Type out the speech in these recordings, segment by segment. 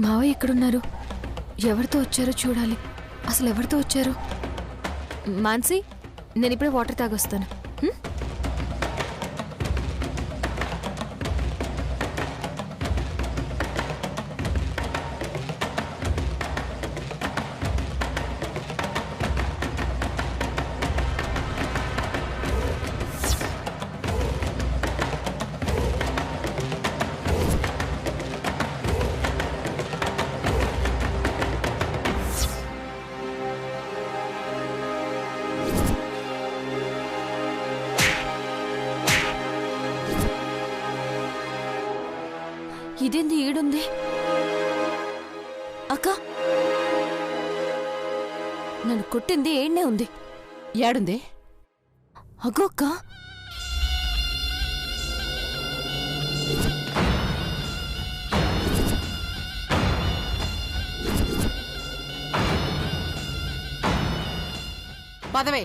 మావయ్య ఎక్కడున్నారు? ఎవరితో వచ్చారో చూడాలి. అసలు ఎవరితో వచ్చారు? మాన్సి, నేను ఇప్పుడే వాటర్ తాగొస్తాను. ఇదేంది ఈడుంది? అక్క, నన్ను కొట్టింది ఏడ్నే ఉంది. ఏడుంది? అగో అక్క, పదవే.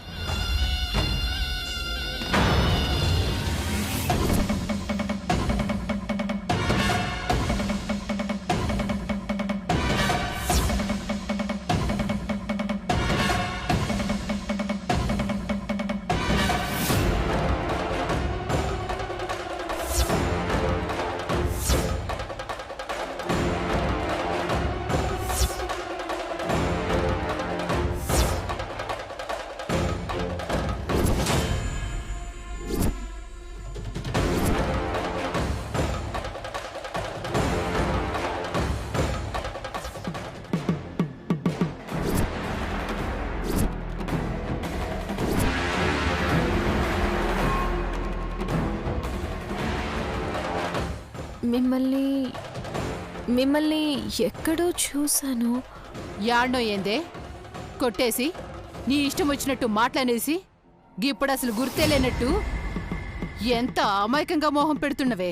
మిమ్మల్ని ఎక్కడో చూశాను. యాడ్నో ఏందే? కొట్టేసి నీ ఇష్టం వచ్చినట్టు మాట్లాడేసి ఇప్పుడు అసలు గుర్తే లేనట్టు ఎంత అమాయకంగా మోహం పెడుతున్నవే.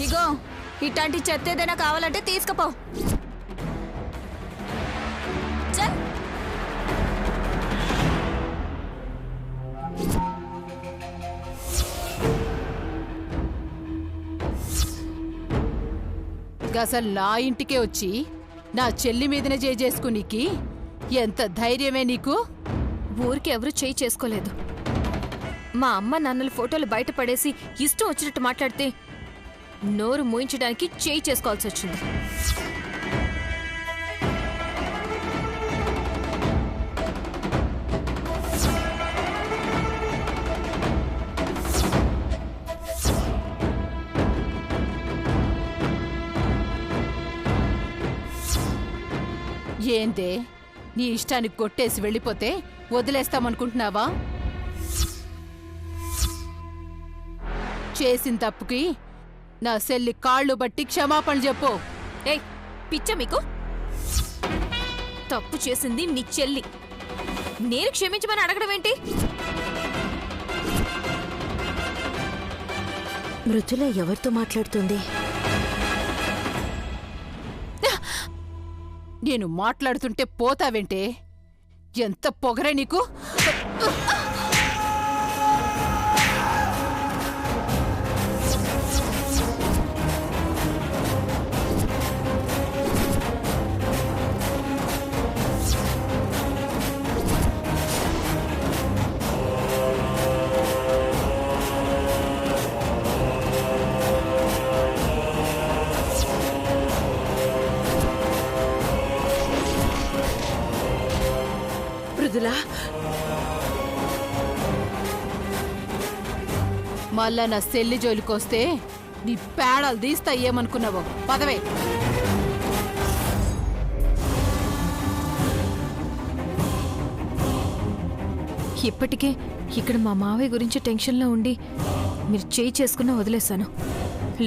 ఇగో, ఇట్లాంటి చెత్త ఏదైనా కావాలంటే తీసుకుపో. అసలు నా ఇంటికే వచ్చి నా చెల్లి మీదనే చేసుకునికి ఎంత ధైర్యమే నీకు? ఊరికి ఎవరు చేయి చేసుకోలేదు. మా అమ్మ నాన్నల ఫోటోలు బయటపడేసి ఇష్టం వచ్చినట్టు మాట్లాడితే నోరు మూయించడానికి చేయి చేసుకోవాల్సి వచ్చింది. ఏందే, నీ ఇష్టానికి కొట్టేసి వెళ్ళిపోతే వదిలేస్తామనుకుంటున్నావా? చేసిన తప్పుకి నా సెల్లి కాళ్ళు బట్టి క్షమాపణ చెప్పు. ఏయ్, పిచ్చ మీకు? తప్పు చేసింది నీ చెల్లి, నేను క్షమించమని అడగడం ఏంటి? మృదుల ఎవరితో మాట్లాడుతుంది? నేను మాట్లాడుతుంటే పోతావేంటే? ఎంత పొగరే నీకు? మళ్ళా నా సెల్లి జోలికొస్తే నీ పేడలు తీస్తా ఏమనుకున్నావో. పదవే. ఇప్పటికే ఇక్కడ మా మావయ్య గురించి టెన్షన్లో ఉండి మీరు చేయి చేసుకున్నా వదిలేశాను.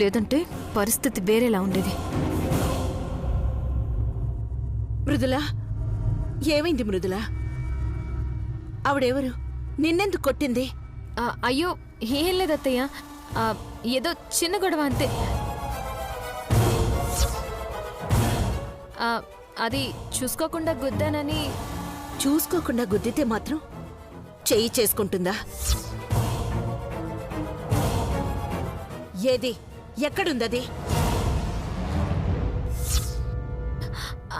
లేదంటే పరిస్థితి వేరేలా ఉండేది. మృదుల, ఏమైంది మృదుల? ఆవిడెవరు? నిన్నెందుకు కొట్టింది? అయ్యో, ఏం లేదత్తయ్య, ఏదో చిన్న గొడవ అంతే. అది చూసుకోకుండా గుద్దానని. చూసుకోకుండా గుద్దితే మాత్రం చెయ్యి చేసుకుంటుందా? ఏది? ఎక్కడుందది?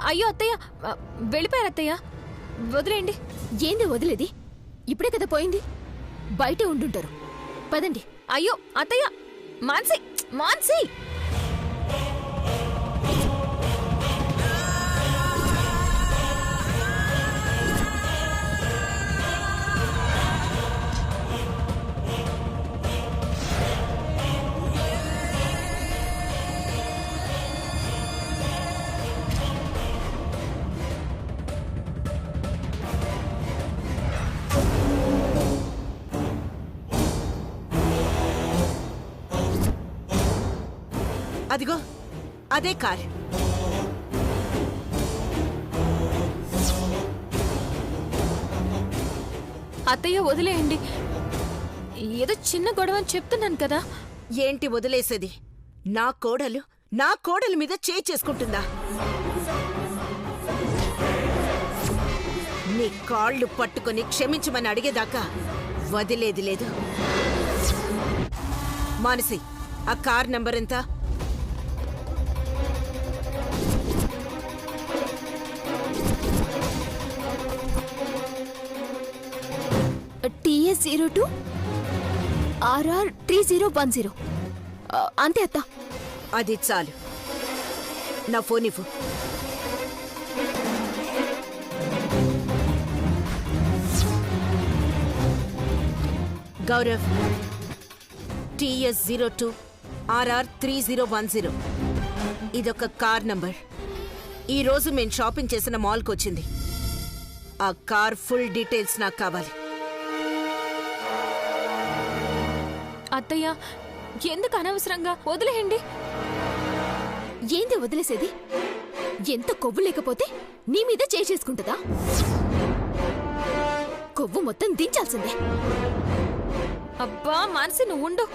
అయ్యో అత్తయ్య, వెళ్ళిపోయారు అత్తయ్య, వదిలేయండి. ఏంది వదిలేది? ఇప్పుడే కదా పోయింది. బయటే ఉండుంటారు. పదండి. అయ్యో అత్తయ్య, మాన్సి మాన్సి. అదిగో అదే కార్. అత్తయ్య వదిలేయండి, ఏదో చిన్న గొడవ అని చెప్తున్నాను కదా. ఏంటి వదిలేసేది? నా కోడలు మీద చేయి చేసుకుంటుందా? నీ కాళ్ళు పట్టుకొని క్షమించమని అడిగేదాకా వదిలేది లేదు. మానసి, ఆ కార్ నంబర్ ఎంత? TS02 RR 3010. అంతే అత్త. అది చాలు. నా ఫోన్ ఇవ్వు. Gaurav, TS02 RR 3010. ఇదొక కార్ నంబర్. ఈరోజు మేము షాపింగ్ చేసిన మాల్కి వచ్చింది. ఆ కార్ ఫుల్ డీటెయిల్స్ నాకు కావాలి. అత్తయ్య, ఎందుకు అనవసరంగా? వదిలేయండి. ఏంది వదిలేసేది? ఎంత కొవ్వు లేకపోతే నీ మీద చేసుకుంటుందా? కొవ్వు మొత్తం దించాల్సిందే. అబ్బా మానసి, నువ్వు ఉండు.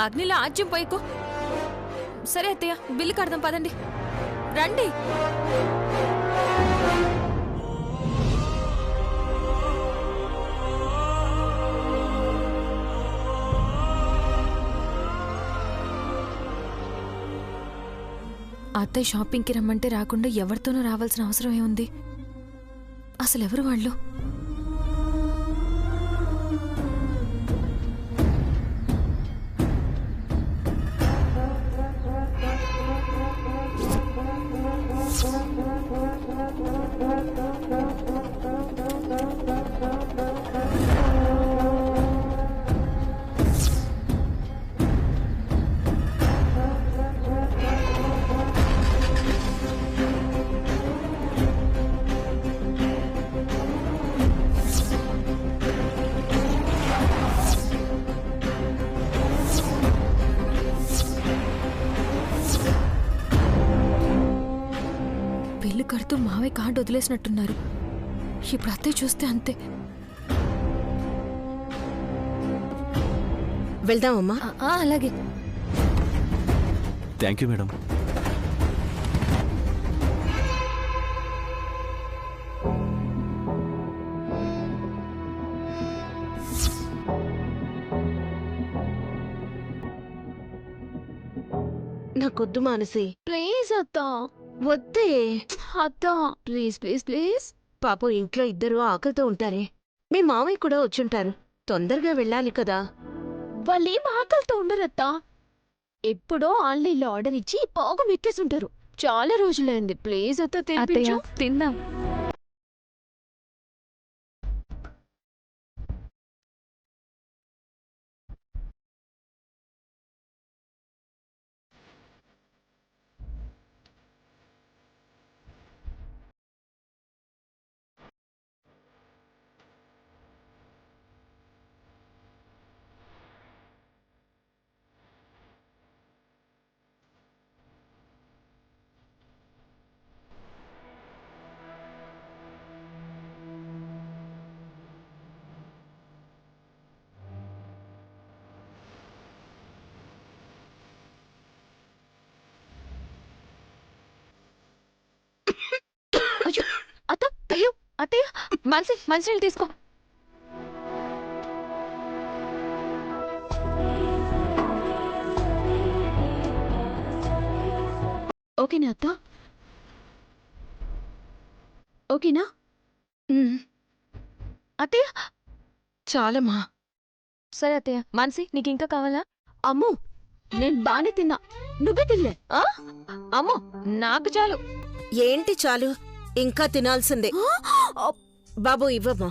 అగ్నిలో ఆజ్యం పోయికో. సరే అత్తయ్య, బిల్లు కడదాం, పదండి, రండి. అత్తయ్య షాపింగ్కి రమ్మంటే రాకుండా ఎవరితోనూ రావాల్సిన అవసరం ఏముంది? అసలు ఎవరు వాళ్ళు? బిల్లు కడుతూ మావయ్య కార్డు వదిలేసినట్టున్నారు. ఇప్పుడు అత్తయ్య చూస్తే అంతే. వెళ్దామమ్మా. అలాగే. Thank you madam. నాకొద్దు మానసి. ప్లీజ్ అత్త. వద్దే. అత్త ప్లీజ్ ప్లీజ్ ప్లీజ్. పాపం ఇంట్లో ఇద్దరు ఆకలితో ఉంటారే. మీ మామయ్య కూడా వచ్చుంటారు. తొందరగా వెళ్ళాలి కదా. వాళ్ళేం ఆకలితో ఉండరత్తా. ఎప్పుడో ఆన్లైన్లో ఆర్డర్ ఇచ్చి పోగు పెట్టేసుంటారు. చాలా రోజులైంది. ప్లీజ్ అత్త తినిపించు. తిందాం. అయ్యో అత్త, అయ్యో అత్తయ్య, మంచినీళ్ళు తీసుకో. ఓకేనా అత్త? ఓకేనా అత్తయ్య చాలమ్మా. సరే అత్తయ్య. మాన్సి నీకు ఇంకా కావాలా? అమ్మో నేను బానే తిన్నా, నువ్వే తినలే. అమ్మో నాకు చాలు. ఏంటి చాలు, ఇంకా తినాల్సిందే. బాబు ఇవ్వమ్మా.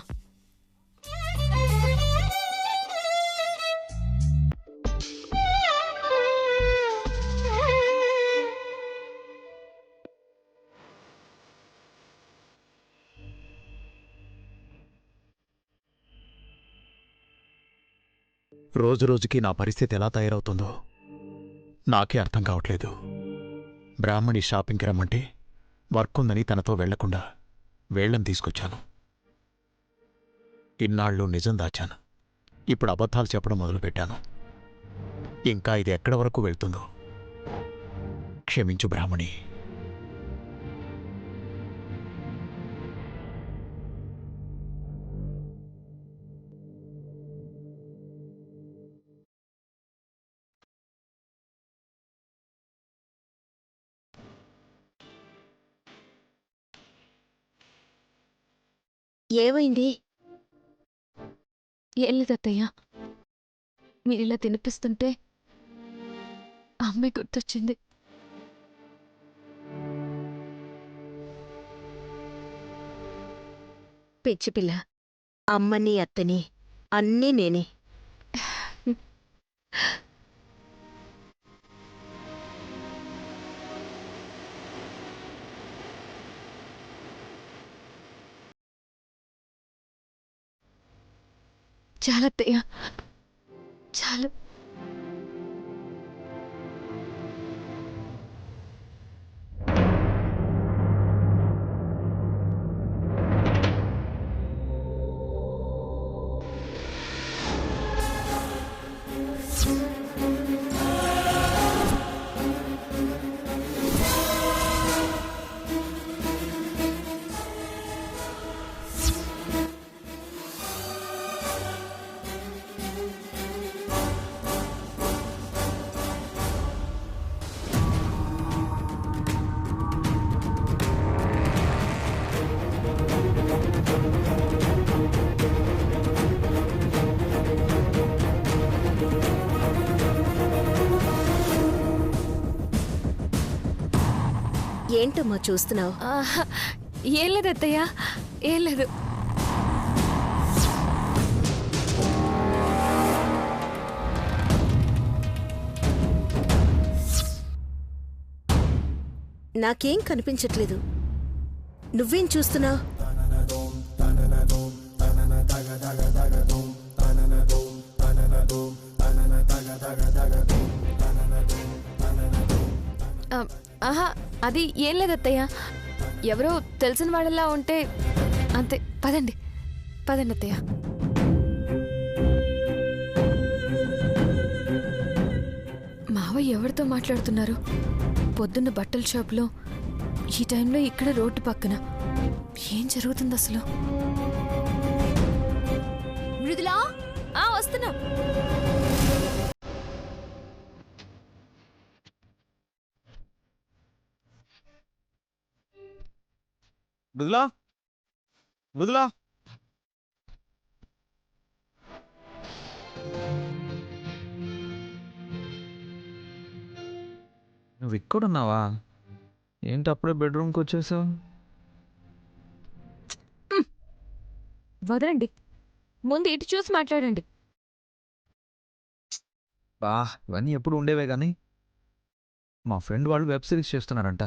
రోజురోజుకి నా పరిస్థితి ఎలా తయారవుతుందో నాకే అర్థం కావట్లేదు. బ్రాహ్మణి షాపింగ్కి రమ్మంటే వర్క్ ఉందని తనతో వెళ్లకుండా వేళ్లను తీసుకొచ్చాను. ఇన్నాళ్ళు నిజం దాచాను, ఇప్పుడు అబద్ధాలు చెప్పడం మొదలుపెట్టాను. ఇంకా ఇది ఎక్కడి వరకు వెళ్తుందో. క్షమించు బ్రాహ్మణి. ఏమైంది? ఏం లేదు అత్తయ్య, మీరు ఇలా తినిపిస్తుంటే అమ్మాయి గుర్తొచ్చింది. పిచ్చిపిల్ల, అమ్మని అత్తని అన్నీ నేనే. చాలా అత్తయ్య, చాలు. ఏంటమ్మా చూస్తున్నావు? ఏం లేదు అత్తయ్య, ఏం లేదు. నాకేం కనిపించట్లేదు, నువ్వేం చూస్తున్నావు? ఆహా, అది ఏం లేదు అత్తయ్య, ఎవరో తెలిసిన వాళ్ళలా ఉంటే అంతే. పదండి పదండి అత్తయ్య. మావయ్య ఎవరితో మాట్లాడుతున్నారు? పొద్దున్న బట్టల షాప్లో, ఈ టైంలో ఇక్కడ రోడ్డు పక్కన. ఏం జరుగుతుంది అసలు? మృదులా వస్తున్నా. మృదులా, మృదులా, నువ్వు ఇక్కడున్నావా? ఏంటి అప్పుడే బెడ్రూమ్కి వచ్చేసావు? వదలండి, ముందు ఇటు చూసి మాట్లాడండి. బా, ఇవన్నీ ఎప్పుడు ఉండేవే కానీ మా ఫ్రెండ్ వాళ్ళు వెబ్ సిరీస్ చేస్తున్నారంట.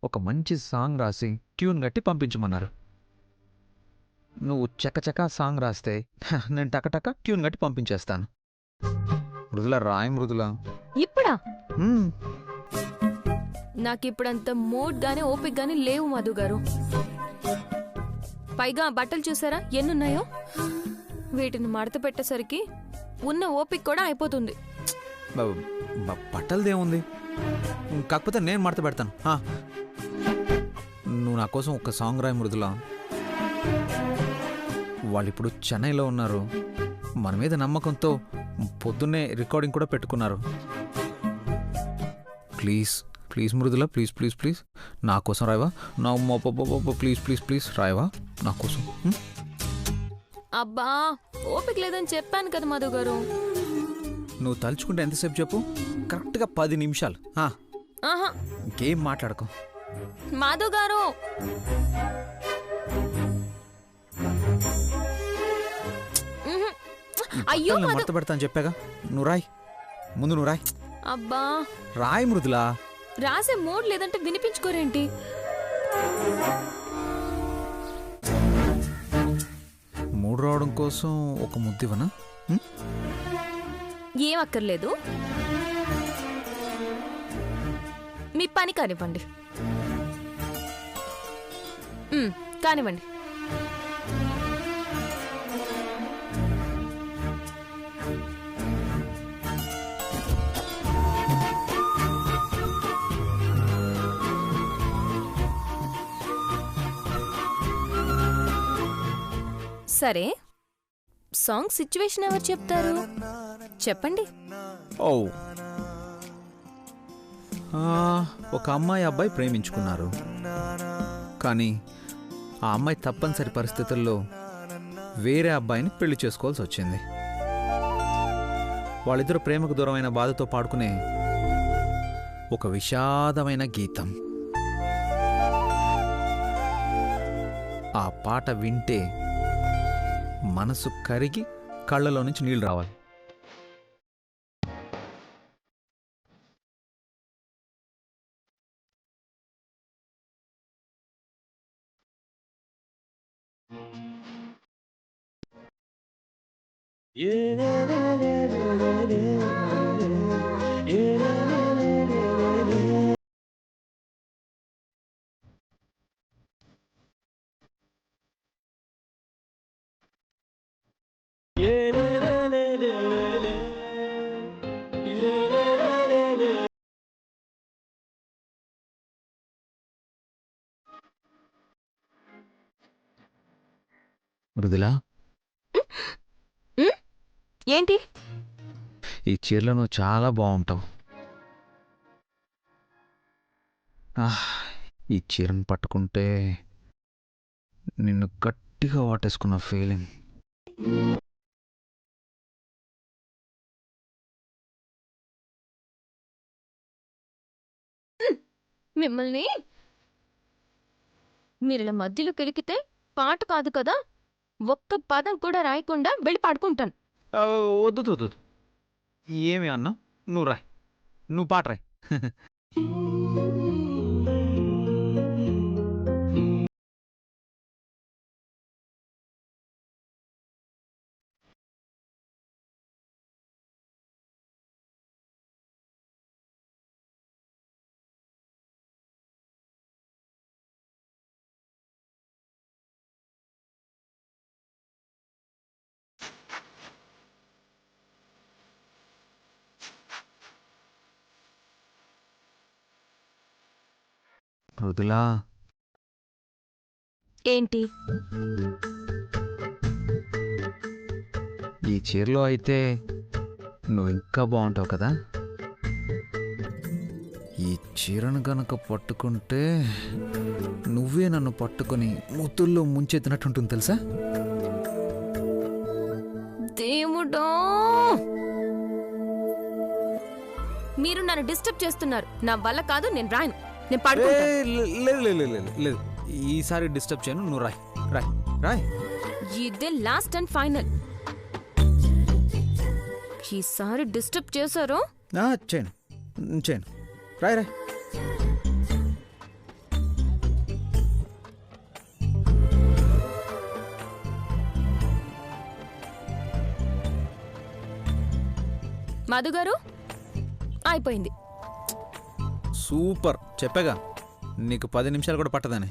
ఒక మంచి సాంగ్ రాసి ట్యూన్ కట్టి పంపించమన్నారు. నువ్వు చకచకా సాంగ్ రాస్తే నేను టకటక ట్యూన్ కట్టి పంపించేస్తాను. మృదుల రాయ్, మృదుల. ఇప్పుడా? మ్మ్. నాకిప్పుడంత మూడ్ గానీ ఓపిక గానీ లేవు మధు గారు. పైగా బట్టలు చూసారా ఎన్నున్నాయో? వీటిని మడత పెట్టేసరికి ఉన్న ఓపిక కూడా అయిపోతుంది. బట్టలదేముంది, కాకపోతే నేను మడత పెడతాను. నువ్వు నా కోసం ఒక సాంగ్ రాయి మృదుల. వాళ్ళు ఇప్పుడు చెన్నైలో ఉన్నారు. మన మీద నమ్మకంతో పొద్దున్నే రికార్డింగ్ కూడా పెట్టుకున్నారు. Please please Mrudula, please please please నా కోసం రాయవా? నా ప్లీజ్ ప్లీజ్ ప్లీజ్ రాయవా నా కోసం? అబ్బా ఓపిక లేదని చెప్పాను కదా మధు గారు. నువ్వు తలుచుకుంటే ఎంతసేపు చెప్పు? కరెక్ట్గా 10 నిమిషాలు. ఆహా ఇంకేం మాట్లాడుకో. మధు గారు అయ్యో మడత పెడతాను చెప్పాగా. నువ్వు రాయ్, ముందు నువ్వు రాయ్. అబ్బా రాయ్ మృదులా. రాసే మూడ్ లేదంటే వినిపించుకోరేంటి? మూడు రావడం కోసం ఒక ముద్దివనా? ఏం అక్కర్లేదు, మీ పని కానివ్వండి. కానివ్వండి. సరే, సాంగ్ సిచ్యువేషన్ ఎవరు చెప్తారు? చెప్పండి. ఓ, ఒక అమ్మాయి అబ్బాయి ప్రేమించుకున్నారు. కానీ ఆ అమ్మాయి తప్పనిసరి పరిస్థితుల్లో వేరే అబ్బాయిని పెళ్లి చేసుకోవాల్సి వచ్చింది. వాళ్ళిద్దరూ ప్రేమకు దూరమైన బాధతో పాడుకునే ఒక విషాదమైన గీతం. ఆ పాట వింటే మనసు కరిగి కళ్ళలో నుంచి నీళ్లు రావాలి. మృదులా, ఏంటి? ఈ చీరలో నువ్వు చాలా బాగుంటావు. ఈ చీరను పట్టుకుంటే నిన్ను గట్టిగా వాటేసుకున్న ఫీలింగ్. మిమ్మల్ని మీరు ఇలా మధ్యలో కెలికితే పాట కాదు కదా, ఒక్క పదం కూడా రాయకుండా వెళ్ళి పాడుకుంటాను. వద్దు వద్దు, ఏమి అన్నా? నువ్వు రాయ్, నువ్వు పాట రాయ్. మృదులా, ఏంటి? ఈ చీరలో అయితే నువ్వు ఇంకా బాగుంటావు కదా. ఈ చీరను గనక పట్టుకుంటే నువ్వే నన్ను పట్టుకొని ముద్దుల్లో ముంచెత్తినట్టుంటుంది తెలుసా. దేవుడా, మీరు నన్ను డిస్టర్బ్ చేస్తున్నారు. నా వల్ల కాదు, నేను రాయను, నేను పాడుకుంటాను. లేదు, ఈసారి డిస్టర్బ్ చేయను. నువ్వు రాయ్ రాయ్ రాయ్. ఇదే లాస్ట్ అండ్ ఫైనల్. ఈసారి డిస్టర్బ్ చేశారో చేయను చేయను. రాయ్ రాయ్. మధు గారు, అయిపోయింది. సూపర్, చెప్పాగా నీకు 10 నిమిషాలు కూడా పట్టదని.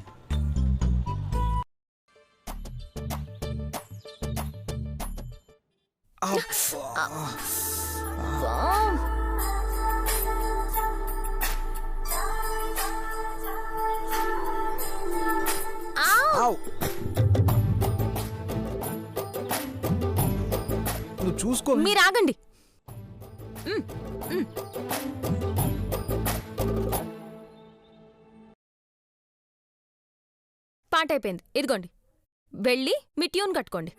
నువ్వు చూసుకో. మీరు ఆగండి. స్టార్ట్ అయిపోయింది. ఇదిగోండి, వెళ్ళి మీ ట్యూన్ కట్టుకోండి.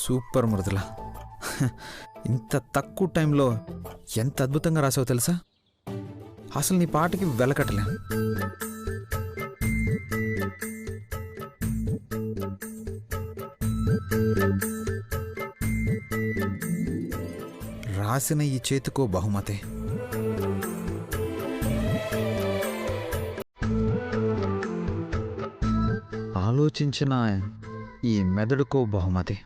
సూపర్ మృదుల, ఇంత తక్కువ టైంలో ఎంత అద్భుతంగా రాసావో తెలుసా? అసలు నీ పాటకి వెలకట్టలే. రాసిన ఈ చేతికో బహుమతి. ఆలోచించిన ఈ మెదడుకో బహుమతి.